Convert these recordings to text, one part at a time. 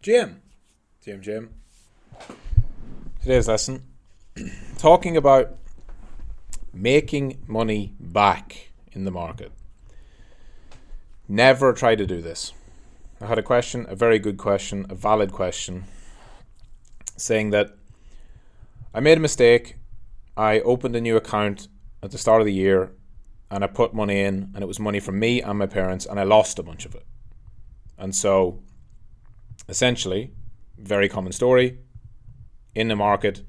Jim. Today's lesson, talking about making money back in the market. Never try to do this. I had a question, a very good question, a valid question, saying that I made a mistake. I opened a new account at the start of the year and I put money in, and it was money from me and my parents, and I lost a bunch of it. And so, essentially, very common story, in the market,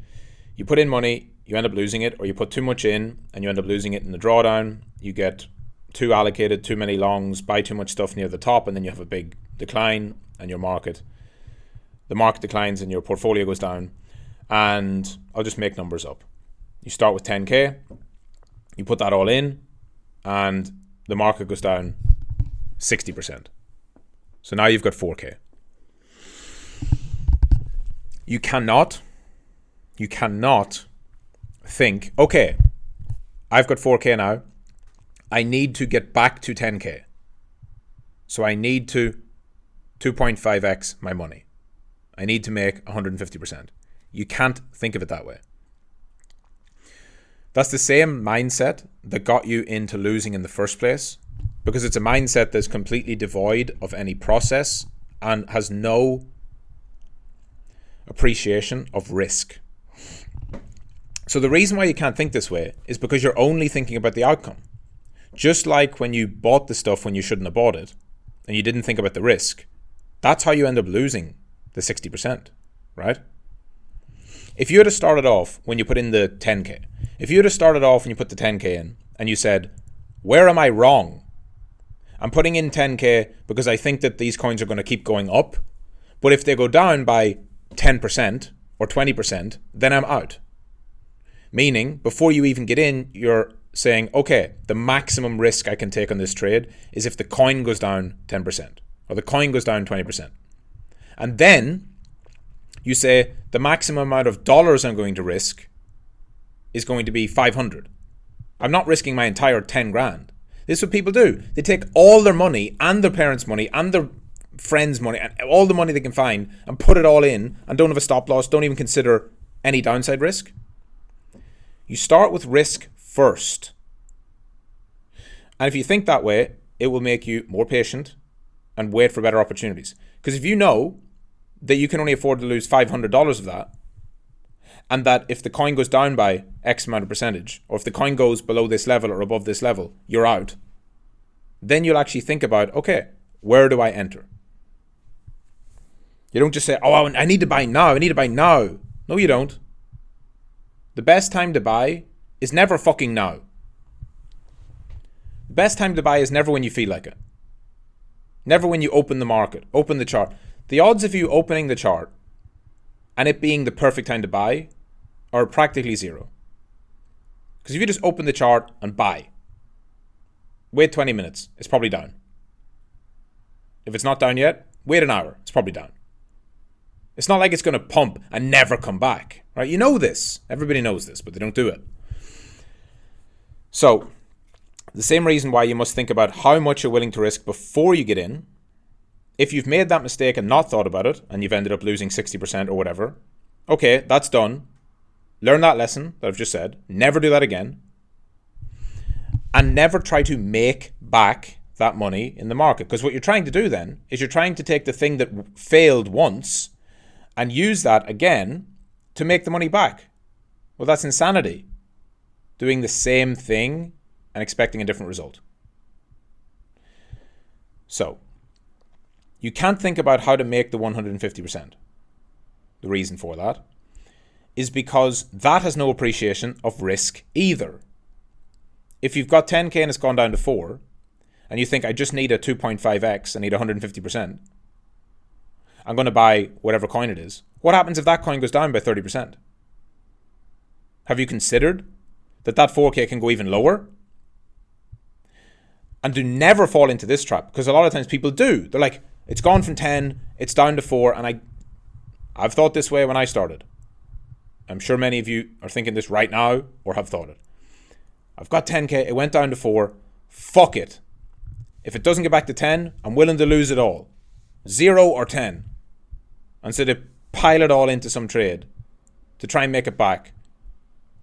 you put in money, you end up losing it, or you put too much in and you end up losing it in the drawdown. You get too allocated, too many longs, buy too much stuff near the top, and then you have a big decline, and the market declines and your portfolio goes down. And I'll just make numbers up. You start with 10k, you put that all in, and the market goes down 60%. So now you've got 4k. You cannot think, okay, I've got 4k now, I need to get back to 10k. So I need to 2.5x my money. I need to make 150%. You can't think of it that way. That's the same mindset that got you into losing in the first place, because it's a mindset that's completely devoid of any process and has no appreciation of risk. So the reason why you can't think this way is because you're only thinking about the outcome. Just like when you bought the stuff when you shouldn't have bought it and you didn't think about the risk, that's how you end up losing the 60%, right? If you had started off when you put in the 10k, if you had started off and you put the 10k in and you said, where am I wrong? I'm putting in 10k because I think that these coins are going to keep going up, but if they go down by 10% or 20%, then I'm out. Meaning, before you even get in, you're saying, okay, the maximum risk I can take on this trade is if the coin goes down 10% or the coin goes down 20%. And then you say the maximum amount of dollars I'm going to risk is going to be 500. I'm not risking my entire 10 grand. This is what people do. They take all their money and their parents' money and their friends' money and all the money they can find and put it all in and don't have a stop loss, don't even consider any downside risk. You start with risk first. And if you think that way, it will make you more patient and wait for better opportunities. Because if you know that you can only afford to lose $500 of that, and that if the coin goes down by X amount of percentage, or if the coin goes below this level or above this level, you're out, then you'll actually think about, okay, where do I enter? You don't just say, oh, I need to buy now. No, you don't. The best time to buy is never fucking now. The best time to buy is never when you feel like it. Never when you open the market, open the chart. The odds of you opening the chart and it being the perfect time to buy are practically zero. Because if you just open the chart and buy, wait 20 minutes, it's probably down. If it's not down yet, wait an hour, it's probably down. It's not like it's going to pump and never come back, right? You know this. Everybody knows this, but they don't do it. So, the same reason why you must think about how much you're willing to risk before you get in. If you've made that mistake and not thought about it, and you've ended up losing 60% or whatever, okay, that's done. Learn that lesson that I've just said. Never do that again. And never try to make back that money in the market. Because what you're trying to do then is you're trying to take the thing that failed once and use that again to make the money back. Well, that's insanity. Doing the same thing and expecting a different result. So, you can't think about how to make the 150%. The reason for that is because that has no appreciation of risk either. If you've got 10k and it's gone down to 4, and you think, I just need a 2.5x, I need 150%, I'm going to buy whatever coin it is. What happens if that coin goes down by 30%? Have you considered that 4k can go even lower? And do never fall into this trap, because a lot of times people do. They're like, it's gone from 10, it's down to 4, and I've thought this way when I started. I'm sure many of you are thinking this right now or have thought it. I've got 10k, it went down to 4, fuck it. If it doesn't get back to 10, I'm willing to lose it all. 0 or 10. And so they pile it all into some trade to try and make it back.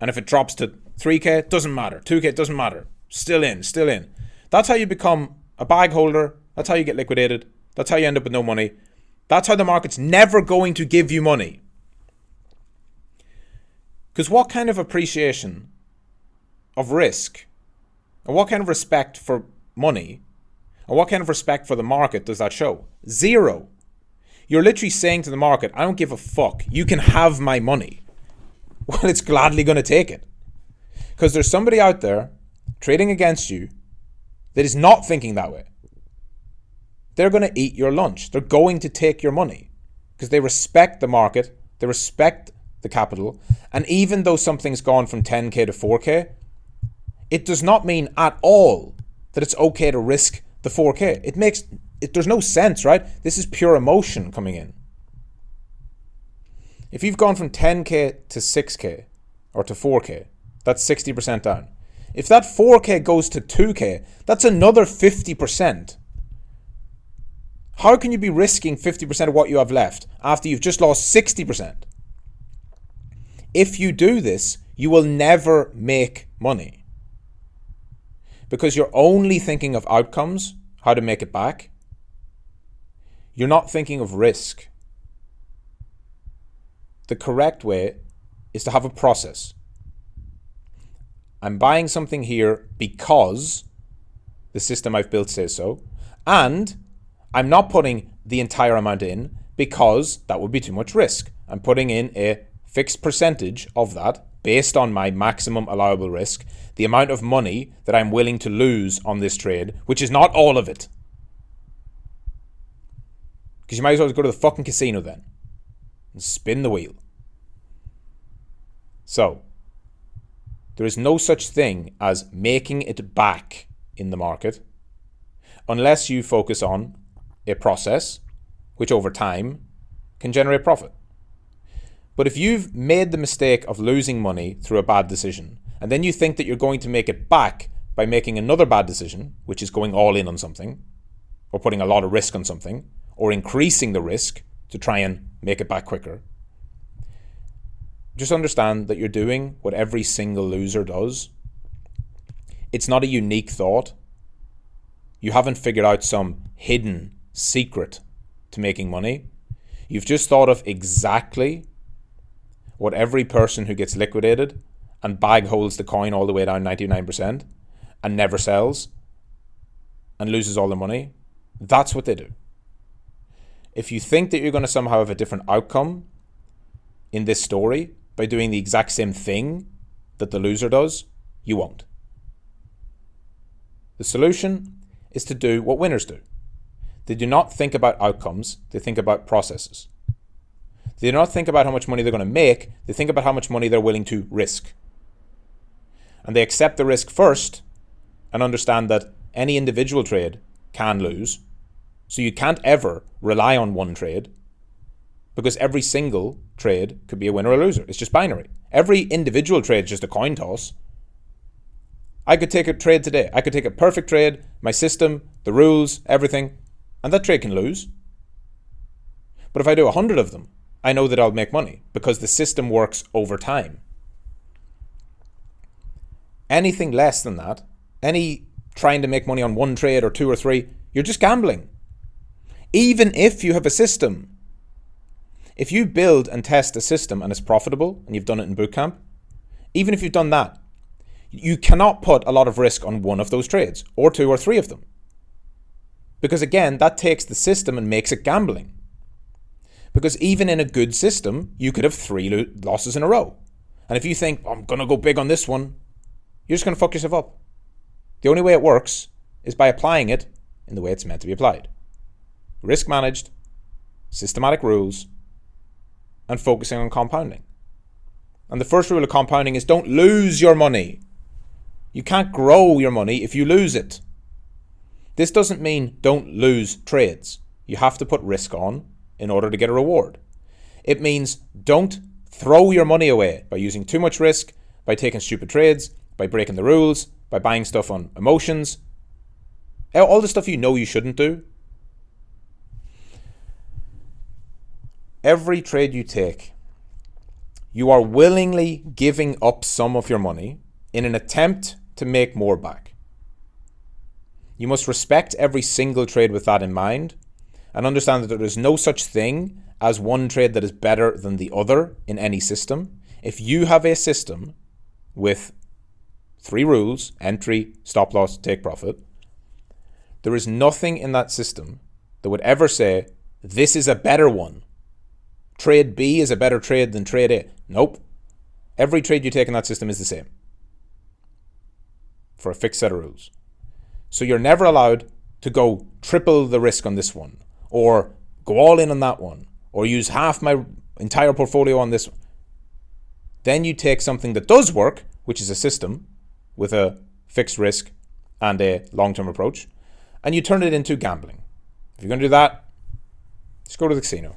And if it drops to 3k, it doesn't matter. 2k, it doesn't matter. Still in. That's how you become a bag holder. That's how you get liquidated. That's how you end up with no money. That's how the market's never going to give you money. Because what kind of appreciation of risk, and what kind of respect for money, and what kind of respect for the market does that show? Zero. You're literally saying to the market, I don't give a fuck. You can have my money. Well, it's gladly going to take it. Because there's somebody out there trading against you that is not thinking that way. They're going to eat your lunch. They're going to take your money because they respect the market. They respect the capital. And even though something's gone from 10k to 4k, it does not mean at all that it's okay to risk the 4k. There's no sense, right? This is pure emotion coming in. If you've gone from 10k to 6k or to 4k, that's 60% down. If that 4k goes to 2k, that's another 50%. How can you be risking 50% of what you have left after you've just lost 60%? If you do this, you will never make money. Because you're only thinking of outcomes, how to make it back. You're not thinking of risk. The correct way is to have a process. I'm buying something here because the system I've built says so, and I'm not putting the entire amount in because that would be too much risk. I'm putting in a fixed percentage of that based on my maximum allowable risk, the amount of money that I'm willing to lose on this trade, which is not all of it. Because you might as well go to the fucking casino then and spin the wheel. So, there is no such thing as making it back in the market unless you focus on a process which over time can generate profit. But if you've made the mistake of losing money through a bad decision, and then you think that you're going to make it back by making another bad decision, which is going all in on something, or putting a lot of risk on something, or increasing the risk to try and make it back quicker, just understand that you're doing what every single loser does. It's not a unique thought. You haven't figured out some hidden secret to making money. You've just thought of exactly what every person who gets liquidated and bag holds the coin all the way down 99% and never sells and loses all their money, that's what they do. If you think that you're going to somehow have a different outcome in this story by doing the exact same thing that the loser does, you won't. The solution is to do what winners do. They do not think about outcomes, they think about processes. They do not think about how much money they're going to make, they think about how much money they're willing to risk. And they accept the risk first and understand that any individual trade can lose. So you can't ever rely on one trade because every single trade could be a winner or a loser. It's just binary. Every individual trade is just a coin toss. I could take a trade today. I could take a perfect trade, my system, the rules, everything, and that trade can lose. But if I do 100 of them, I know that I'll make money because the system works over time. Anything less than that, any trying to make money on one trade or two or three, you're just gambling. Even if you have a system. If you build and test a system and it's profitable, and you've done it in bootcamp, even if you've done that, you cannot put a lot of risk on one of those trades, or two or three of them. Because again, that takes the system and makes it gambling. Because even in a good system, you could have 3 losses in a row. And if you think, I'm going to go big on this one, you're just going to fuck yourself up. The only way it works is by applying it in the way it's meant to be applied. Risk managed, systematic rules, and focusing on compounding. And the first rule of compounding is don't lose your money. You can't grow your money if you lose it. This doesn't mean don't lose trades. You have to put risk on in order to get a reward. It means don't throw your money away by using too much risk, by taking stupid trades, by breaking the rules, by buying stuff on emotions. All the stuff you know you shouldn't do. every trade you take, you are willingly giving up some of your money in an attempt to make more back. You must respect every single trade with that in mind and understand that there is no such thing as one trade that is better than the other in any system. If you have a system with 3 rules, entry, stop loss, take profit, there is nothing in that system that would ever say, this is a better one. Trade B is a better trade than trade A. Nope. Every trade you take in that system is the same for a fixed set of rules. So you're never allowed to go triple the risk on this one, or go all in on that one, or use half my entire portfolio on this one. Then you take something that does work, which is a system with a fixed risk and a long-term approach, and you turn it into gambling. If you're going to do that, just go to the casino.